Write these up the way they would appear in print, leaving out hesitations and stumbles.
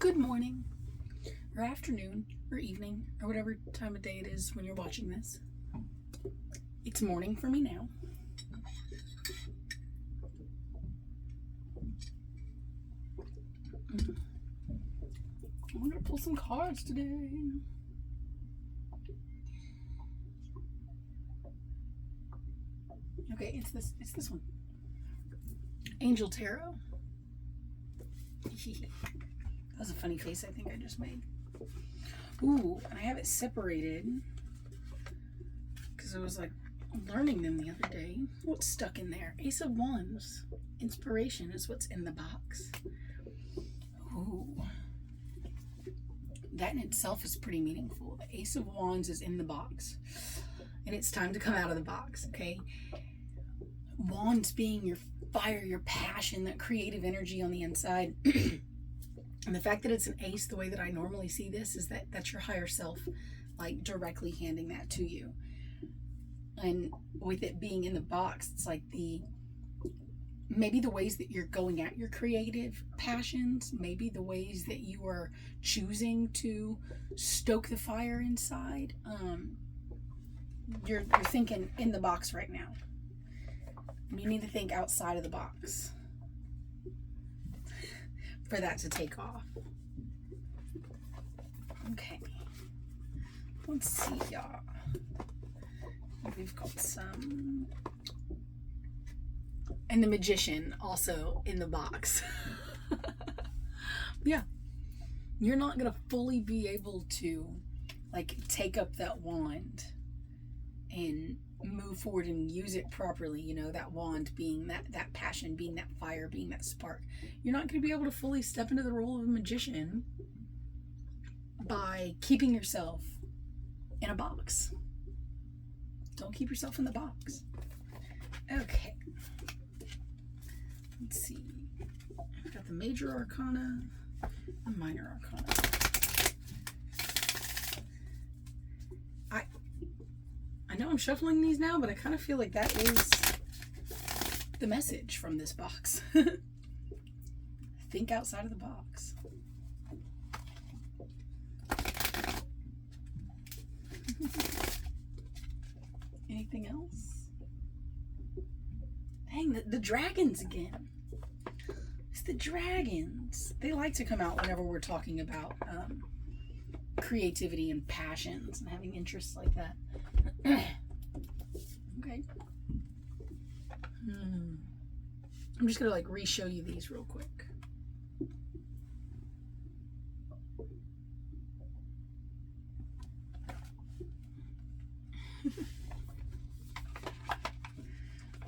Good morning, or afternoon, or evening, or whatever time of day it is when you're watching this. It's morning for me now. I'm gonna pull some cards today. Okay, it's this one. Angel Tarot. That was a funny face I think I just made. Ooh, and I have it separated because I was like learning them the other day. What's stuck in there? Ace of Wands. Inspiration is what's in the box. Ooh. That in itself is pretty meaningful. The Ace of Wands is in the box. And it's time to come out of the box, okay? Wands being your fire, your passion, that creative energy on the inside. And the fact that it's an ace, the way that I normally see this, is that that's your higher self, like directly handing that to you. And with it being in the box, it's like maybe the ways that you're going at your creative passions, maybe the ways that you are choosing to stoke the fire inside. You're thinking in the box right now. You need to think outside of the box for that to take off. Okay. Let's see, y'all. We've got some. And the Magician also in the box. Yeah. You're not going to fully be able to, like, take up that wand and move forward and use it properly, you know, that wand being that passion, being that fire, being that spark. You're not going to be able to fully step into the role of a magician by keeping yourself in a box. Don't keep yourself in the box. Okay. Let's see. I've got the Major Arcana and Minor Arcana. I know I'm shuffling these now, but I kind of feel like that is the message from this box. Think outside of the box. Anything else? Dang, the dragons again. It's the dragons. They like to come out whenever we're talking about creativity and passions and having interests like that. Okay. I'm just gonna like re-show you these real quick.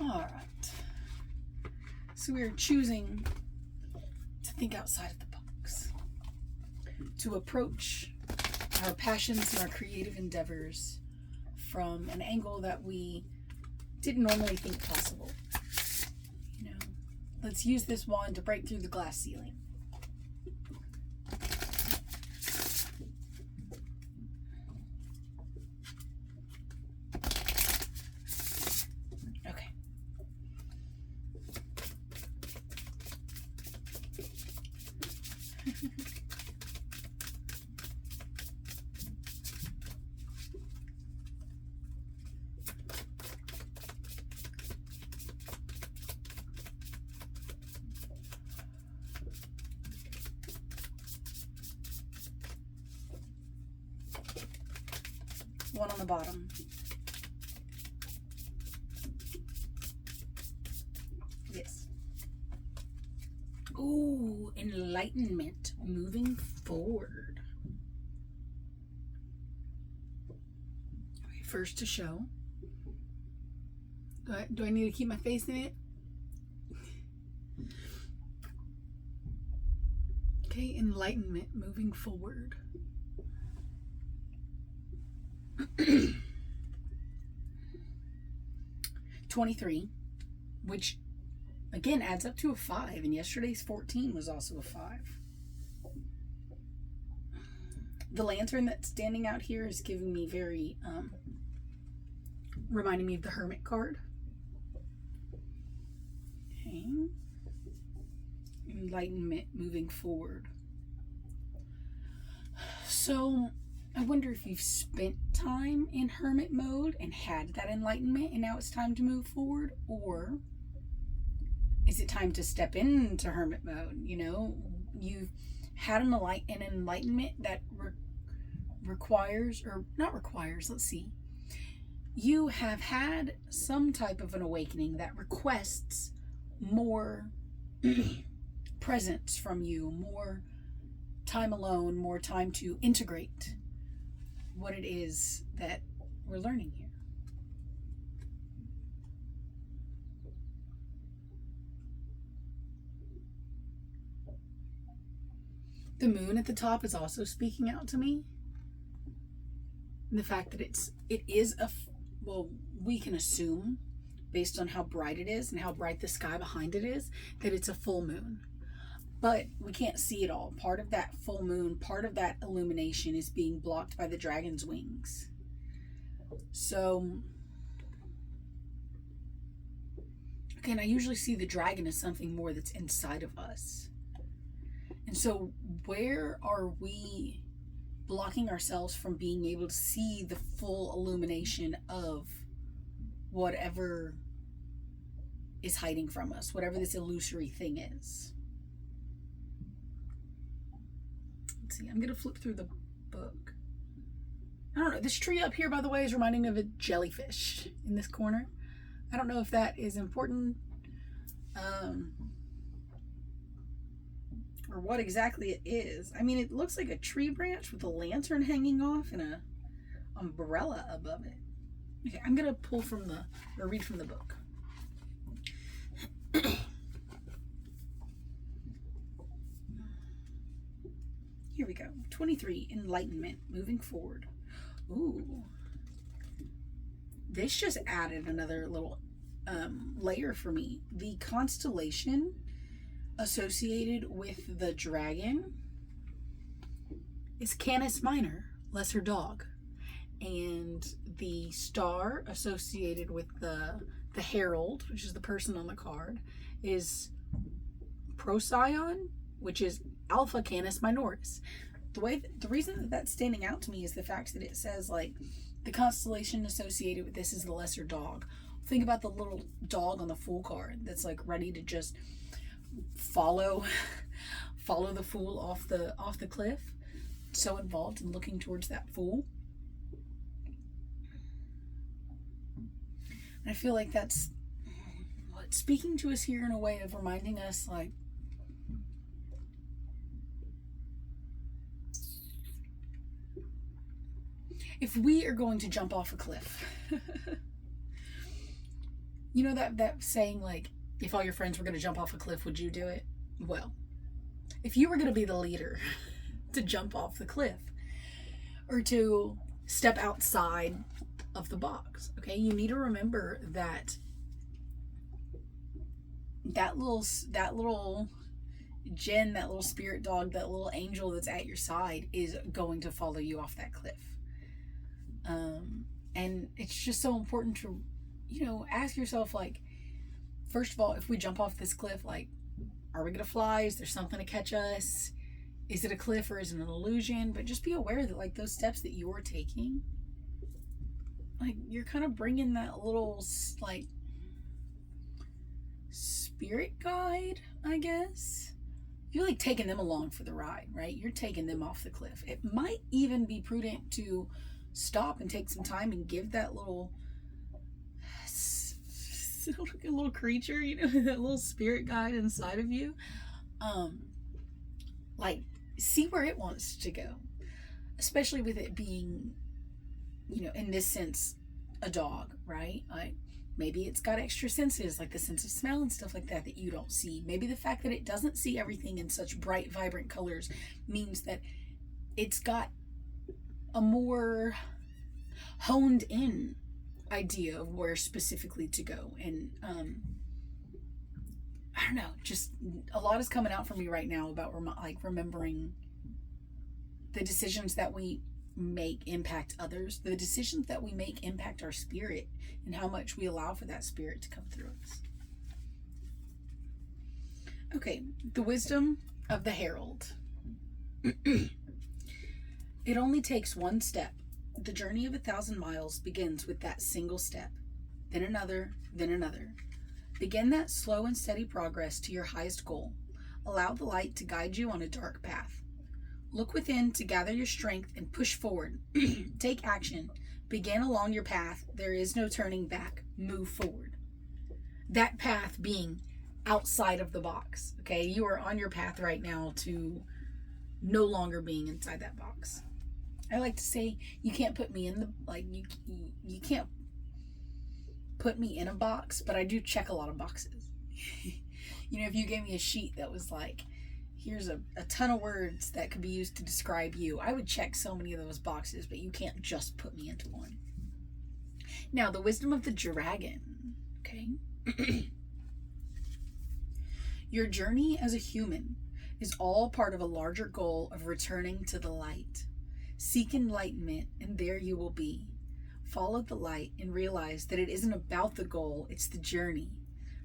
All right. So we're choosing to think outside of the box, to approach our passions and our creative endeavors from an angle that we didn't normally think possible. You know, let's use this wand to break through the glass ceiling. Okay. One on the bottom. Yes. Ooh, enlightenment, moving forward. Okay, first to show. Do I need to keep my face in it? Okay, enlightenment, moving forward. 23, which again adds up to a 5, and yesterday's 14 was also a 5. The lantern that's standing out here is giving me very reminding me of the Hermit card. Okay. Enlightenment, moving forward. So I wonder if you've spent time in hermit mode and had that enlightenment and now it's time to move forward, or is it time to step into hermit mode? You know, you've had an enlightenment that requires, or not requires, let's see. You have had some type of an awakening that requests more presence from you, more time alone, more time to integrate what it is that we're learning here. The moon at the top is also speaking out to me. The fact that it is well, we can assume based on how bright it is and how bright the sky behind it is that it's a full moon. But we can't see it all. Part of that full moon, part of that illumination is being blocked by the dragon's wings. So, again, I usually see the dragon as something more that's inside of us. And so, where are we blocking ourselves from being able to see the full illumination of whatever is hiding from us, whatever this illusory thing is? Let's see, I'm going to flip through the book. I don't know, this tree up here, by the way, is reminding me of a jellyfish in this corner. I don't know if that is important, or what exactly it is. I mean, it looks like a tree branch with a lantern hanging off and a umbrella above it. Okay, I'm gonna read from the book. Here we go. 23, Enlightenment, moving forward. Ooh. This just added another little layer for me. The constellation associated with the dragon is Canis Minor, Lesser Dog. And the star associated with the herald, which is the person on the card, is Procyon, which is Alpha Canis Minoris. The reason that's standing out to me is the fact that it says, like, the constellation associated with this is the Lesser Dog. Think about the little dog on the Fool card that's like ready to just follow the Fool off the cliff. So involved in looking towards that Fool. And I feel like that's speaking to us here in a way of reminding us, like, if we are going to jump off a cliff, you know that saying, like, if all your friends were going to jump off a cliff, would you do it? Well, if you were going to be the leader to jump off the cliff or to step outside of the box, okay, you need to remember that little Jen, that little spirit dog, that little angel that's at your side is going to follow you off that cliff. And it's just so important to, ask yourself, like, first of all, if we jump off this cliff, like, are we going to fly? Is there something to catch us? Is it a cliff or is it an illusion? But just be aware that, like, those steps that you're taking, like, you're kind of bringing that little, like, spirit guide, I guess. You're, like, taking them along for the ride, right? You're taking them off the cliff. It might even be prudent to stop and take some time and give that little creature, that little spirit guide inside of you, like, see where it wants to go, especially with it being, in this sense, a dog, right? Like, maybe it's got extra senses, like the sense of smell and stuff like that you don't see. Maybe the fact that it doesn't see everything in such bright, vibrant colors means that it's got a more honed in idea of where specifically to go. And I don't know, just a lot is coming out for me right now about remembering the decisions that we make impact others, the decisions that we make impact our spirit, and how much we allow for that spirit to come through us. Okay, the wisdom of the herald. It only takes one step. The journey of 1,000 miles begins with that single step, then another, then another. Begin that slow and steady progress to your highest goal. Allow the light to guide you on a dark path. Look within to gather your strength and push forward. Take action. Begin along your path. There is no turning back. Move forward. That path being outside of the box. Okay, you are on your path right now to no longer being inside that box. I like to say you can't put me in the, like, you can't put me in a box, but I do check a lot of boxes. You know, if you gave me a sheet that was like, here's a ton of words that could be used to describe you, I would check so many of those boxes, but you can't just put me into one. Now, the wisdom of the dragon, okay? Your journey as a human is all part of a larger goal of returning to the light. Seek enlightenment, and there you will be. Follow the light and realize that it isn't about the goal, it's the journey.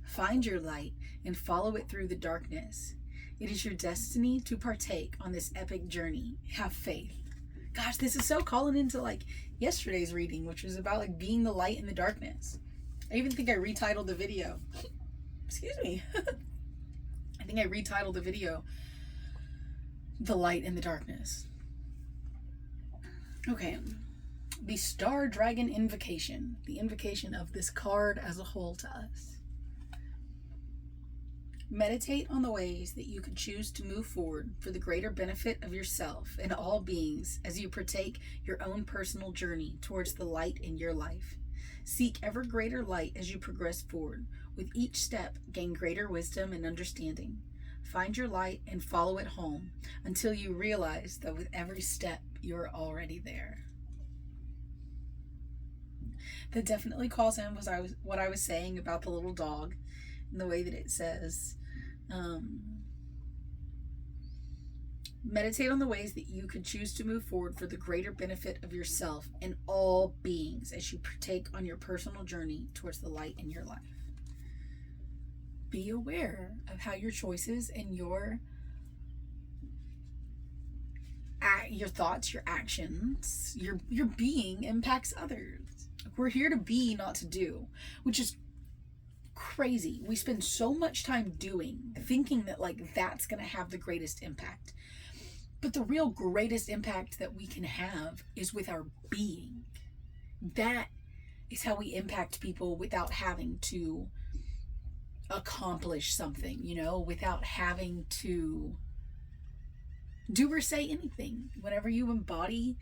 Find your light and follow it through the darkness. It is your destiny to partake on this epic journey. Have faith. Gosh, this is so calling into like yesterday's reading, which was about like being the light in the darkness. I even think I retitled the video. Excuse me. I think I retitled the video, The Light in the Darkness. Okay. The Star Dragon Invocation. The invocation of this card as a whole to us. Meditate on the ways that you could choose to move forward for the greater benefit of yourself and all beings as you partake your own personal journey towards the light in your life. Seek ever greater light as you progress forward. With each step, gain greater wisdom and understanding. Find your light and follow it home until you realize that with every step, you're already there. That definitely calls in what I was saying about the little dog and the way that it says, meditate on the ways that you could choose to move forward for the greater benefit of yourself and all beings as you partake on your personal journey towards the light in your life. Be aware of how your choices and your thoughts, your actions, your being impacts others. We're here to be, not to do, which is crazy. We spend so much time doing, thinking that like that's going to have the greatest impact. But the real greatest impact that we can have is with our being. That is how we impact people without having to accomplish something, you know, without having to do or say anything. Whenever you embody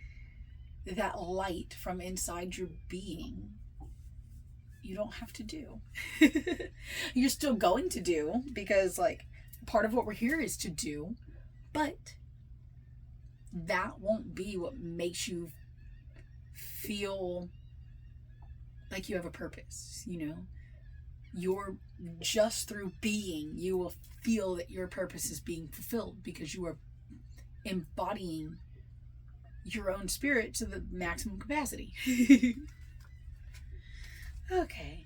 that light from inside your being, you don't have to do. You're still going to do, because like part of what we're here is to do, but that won't be what makes you feel like you have a purpose, you know. You're just through being, you will feel that your purpose is being fulfilled because you are embodying your own spirit to the maximum capacity. Okay.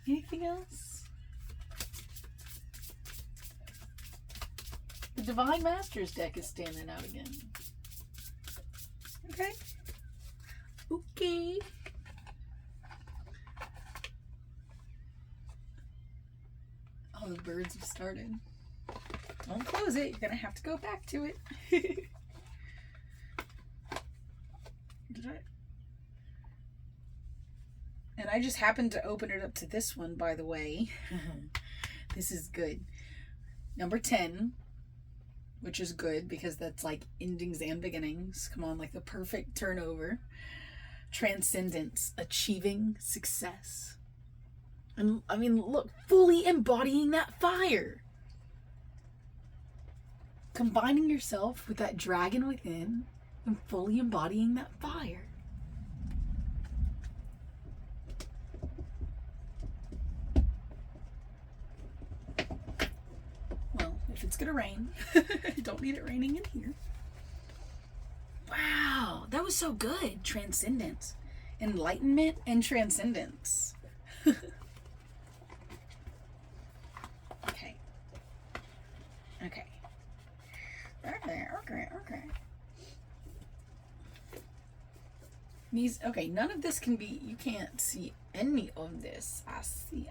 Anything else? The Divine Masters deck is standing out again. Okay. Okay. Oh, the birds have started. Don't close it. You're going to have to go back to it. And I just happened to open it up to this one, by the way. This is good. Number 10, which is good because that's like endings and beginnings. Come on, like the perfect turnover. Transcendence, achieving success. And I mean, look, fully embodying that fire. Combining yourself with that dragon within and fully embodying that fire. Well, if it's gonna rain, you don't need it raining in here. Wow, that was so good. Transcendence, enlightenment, and transcendence. Okay. Okay. These, okay, none of this can be, you can't see any of this. I see.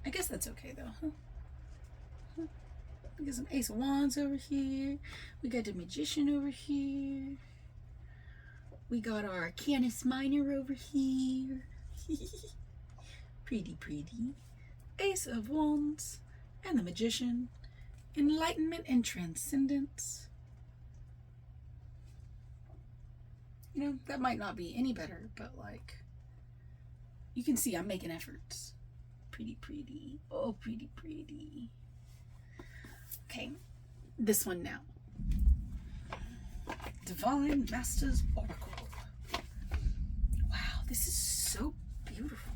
I guess that's okay though, huh? We got some Ace of Wands over here. We got the Magician over here. We got our Canis Minor over here. Pretty. Ace of Wands and the Magician. Enlightenment and Transcendence. You know, that might not be any better, but like, you can see I'm making efforts. Pretty. Oh, pretty. Okay, this one now. Divine Masters Oracle. Wow, this is so beautiful.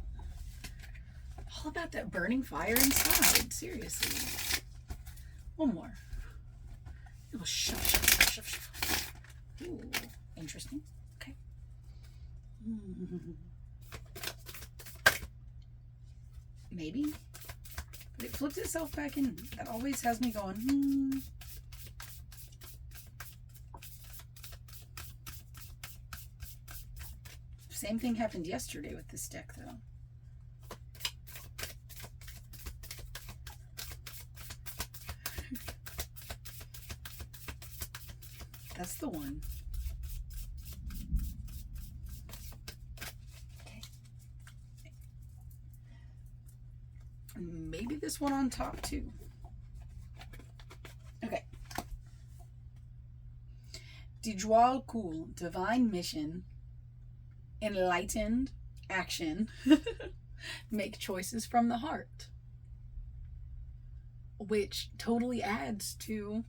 All about that burning fire inside, seriously. One more. It will shove. Ooh, interesting. Okay. Maybe. But it flipped itself back in. That always has me going, Same thing happened yesterday with this deck, though. That's the one. Okay. Maybe this one on top, too. Okay. Dijwal Kul, Divine Mission, Enlightened Action, Make Choices from the Heart. Which totally adds to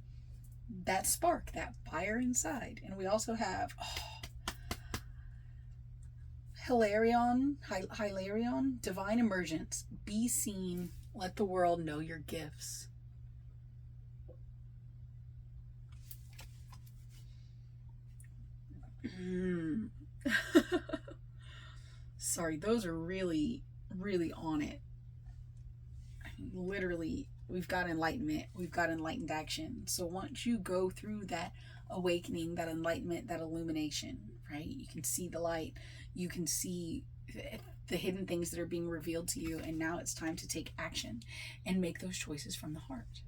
that spark, that fire inside. And we also have Hilarion, Divine Emergence. Be seen, let the world know your gifts. Sorry, those are really on it. I mean, literally, we've got enlightenment, we've got enlightened action. So once you go through that awakening, that enlightenment, that illumination, right? You can see the light, you can see the hidden things that are being revealed to you, and now it's time to take action and make those choices from the heart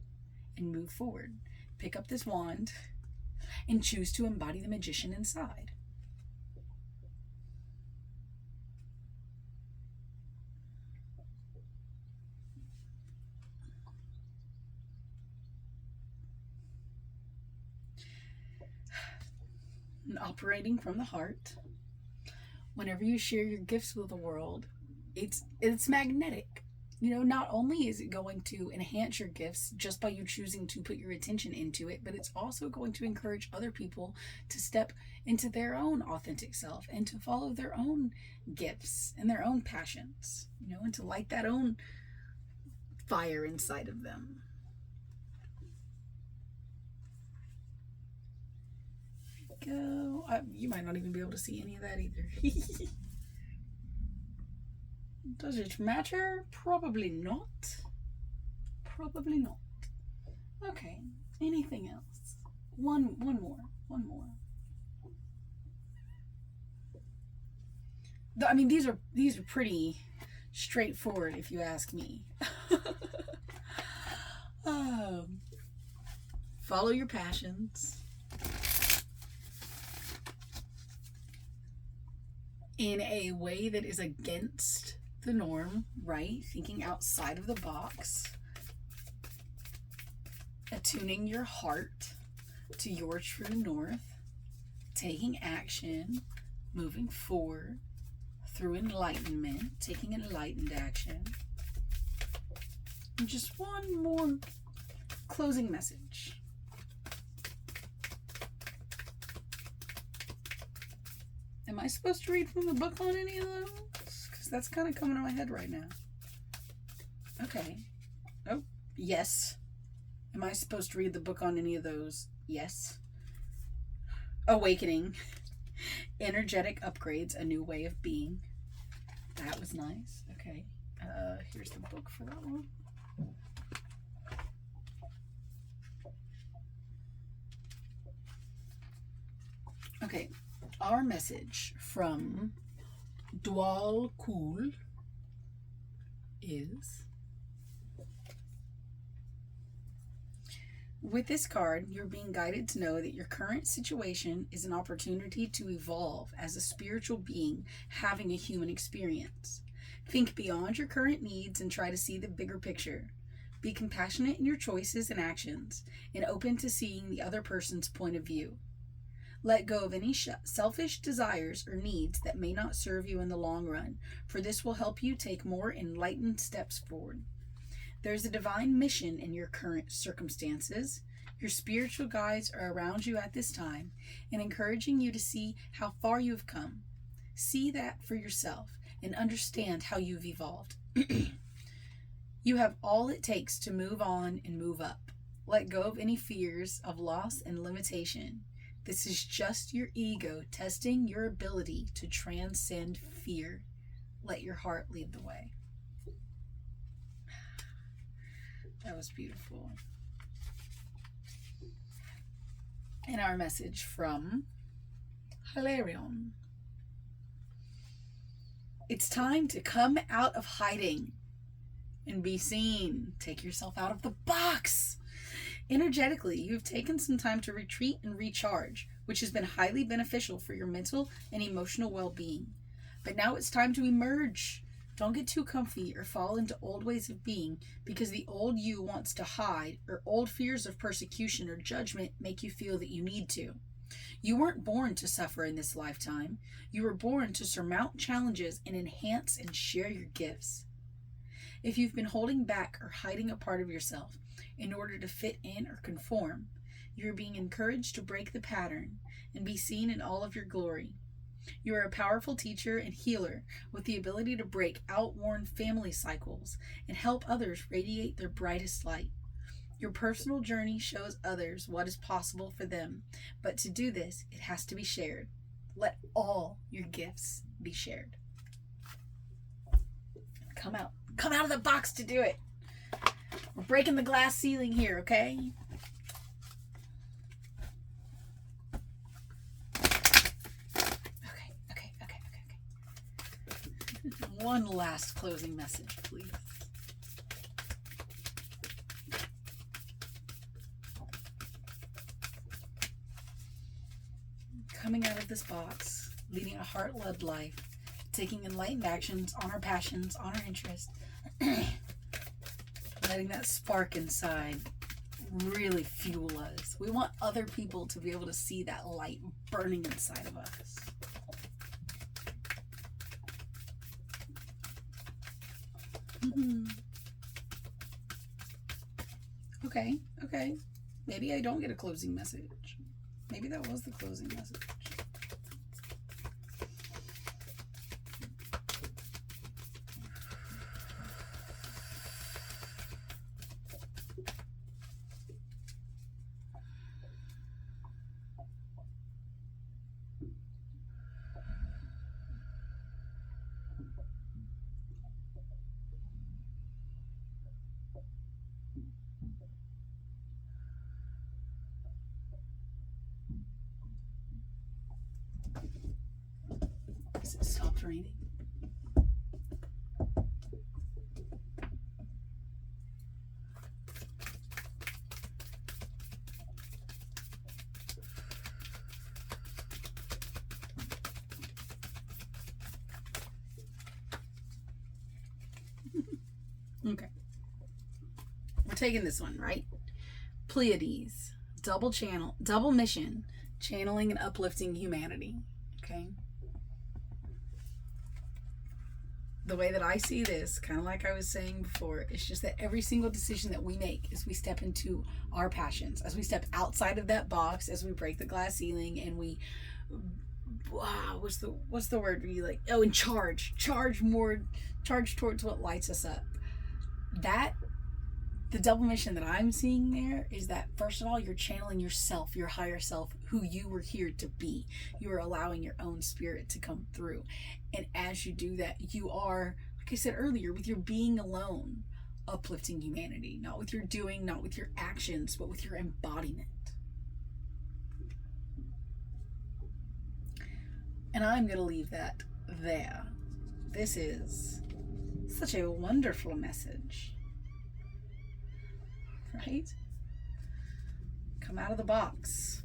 and move forward. Pick up this wand and choose to embody the magician inside. And operating from the heart, whenever you share your gifts with the world, it's magnetic. You know, not only is it going to enhance your gifts just by you choosing to put your attention into it, but it's also going to encourage other people to step into their own authentic self and to follow their own gifts and their own passions, you know, and to light that own fire inside of them. Go. You might not even be able to see any of that either. Does it matter? Probably not. Okay. Anything else? One more. I mean, these are pretty straightforward, if you ask me. Follow your passions. In a way that is against the norm, right? Thinking outside of the box. Attuning your heart to your true north. Taking action. Moving forward through enlightenment. Taking enlightened action. And just one more closing message. Am I supposed to read from the book on any of those? Because that's kind of coming to my head right now. Okay. Oh, yes. Am I supposed to read the book on any of those? Yes. Awakening. Energetic upgrades, a new way of being. That was nice. Okay. Here's the book for that one. Okay. Our message from Dwal Kul is... With this card, you're being guided to know that your current situation is an opportunity to evolve as a spiritual being having a human experience. Think beyond your current needs and try to see the bigger picture. Be compassionate in your choices and actions, and open to seeing the other person's point of view. Let go of any selfish desires or needs that may not serve you in the long run, for this will help you take more enlightened steps forward. There's a divine mission in your current circumstances. Your spiritual guides are around you at this time and encouraging you to see how far you've come. See that for yourself and understand how you've evolved. You have all it takes to move on and move up. Let go of any fears of loss and limitation. This is just your ego testing your ability to transcend fear. Let your heart lead the way. That was beautiful. And our message from Hilarion. It's time to come out of hiding and be seen. Take yourself out of the box. Energetically, you've taken some time to retreat and recharge, which has been highly beneficial for your mental and emotional well-being. But now it's time to emerge. Don't get too comfy or fall into old ways of being because the old you wants to hide, or old fears of persecution or judgment make you feel that you need to. You weren't born to suffer in this lifetime. You were born to surmount challenges and enhance and share your gifts. If you've been holding back or hiding a part of yourself in order to fit in or conform, you're being encouraged to break the pattern and be seen in all of your glory. You are a powerful teacher and healer with the ability to break outworn family cycles and help others radiate their brightest light. Your personal journey shows others what is possible for them, but to do this, it has to be shared. Let all your gifts be shared. Come out. Come out of the box to do it. We're breaking the glass ceiling here, okay? Okay. One last closing message, please. Coming out of this box, leading a heart-led life, taking enlightened actions on our passions, on our interests, letting that spark inside really fuel us. We want other people to be able to see that light burning inside of us. Okay. Maybe I don't get a closing message. Maybe that was the closing message. Has it stopped raining? Okay. We're taking this one, right? Pleiades, double channel, double mission, channeling and uplifting humanity. Okay. The way that I see this, kind of like I was saying before, it's just that every single decision that we make as we step into our passions, as we step outside of that box, as we break the glass ceiling and we, what's the word? We like, and charge towards what lights us up. That, the double mission that I'm seeing there is that, first of all, you're channeling yourself, your higher self, who you were here to be. You are allowing your own spirit to come through. And as you do that, you are, like I said earlier, with your being alone, uplifting humanity. Not with your doing, not with your actions, but with your embodiment. And I'm going to leave that there. this is such a wonderful message, right? Come out of the box.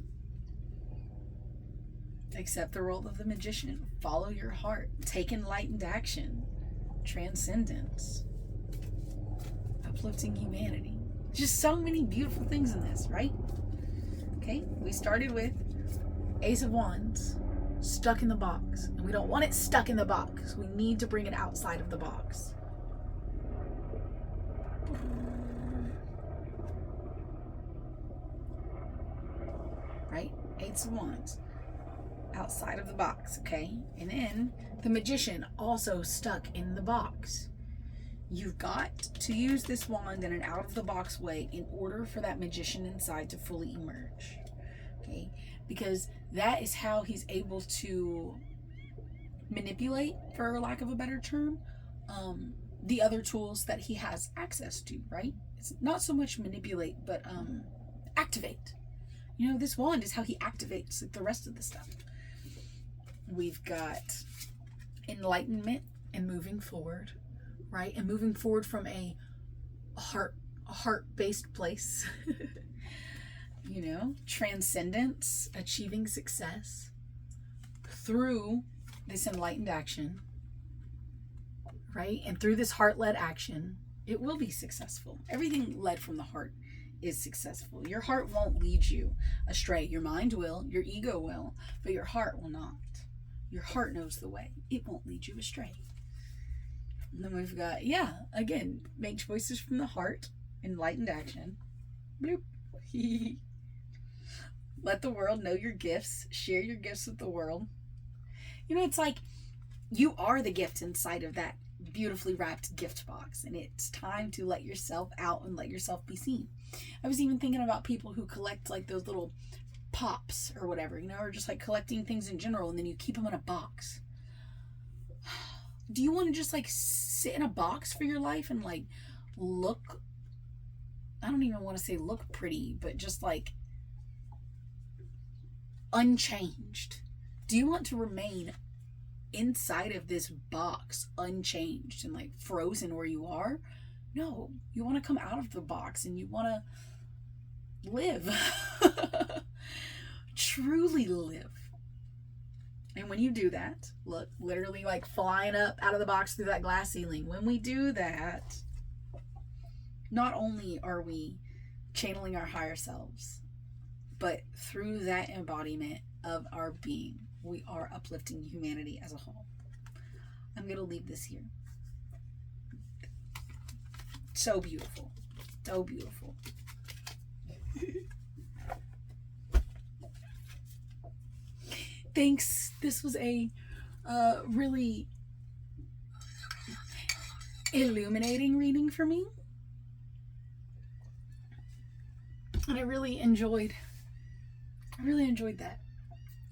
Accept the role of the magician. Follow your heart. Take enlightened action. Transcendence. Uplifting humanity. Just so many beautiful things in this, right? Okay, we started with Ace of Wands, stuck in the box. And we don't want it stuck in the box. We need to bring it outside of the box. Right? Ace of Wands. Outside of the box, okay? And then the magician also stuck in the box. You've got to use this wand in an out-of-the-box way in order for that magician inside to fully emerge, okay? Because that is how he's able to manipulate, for lack of a better term, the other tools that he has access to, right? It's not so much manipulate, but activate. You know, this wand is how he activates the rest of the stuff. We've got enlightenment and moving forward, right? And moving forward from a heart-based place. You know, transcendence, achieving success through this enlightened action, right? And through this heart-led action, it will be successful. Everything led from the heart is successful. Your heart won't lead you astray. Your mind will, your ego will, but your heart will not. Your heart knows the way. It won't lead you astray. And then we've got, yeah, again, make choices from the heart, enlightened action. Bloop. Let the world know your gifts. Share your gifts with the world. You know, it's like you are the gift inside of that beautifully wrapped gift box, and it's time to let yourself out and let yourself be seen. I was even thinking about people who collect like those little pops or whatever, you know, or just like collecting things in general, and then you keep them in a box. Do you want to just like sit in a box for your life and like look, I don't even want to say look pretty, but just like unchanged? Do you want to remain inside of this box unchanged and like frozen where you are? No, you want to come out of the box and you want to live. Truly live. And when you do that, look, literally like flying up out of the box through that glass ceiling. When we do that, not only are we channeling our higher selves, but through that embodiment of our being, we are uplifting humanity as a whole. I'm going to leave this here. So beautiful. So beautiful. Thanks. This was a really illuminating reading for me. And I really enjoyed that.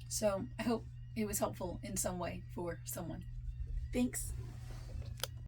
So I hope it was helpful in some way for someone. Thanks.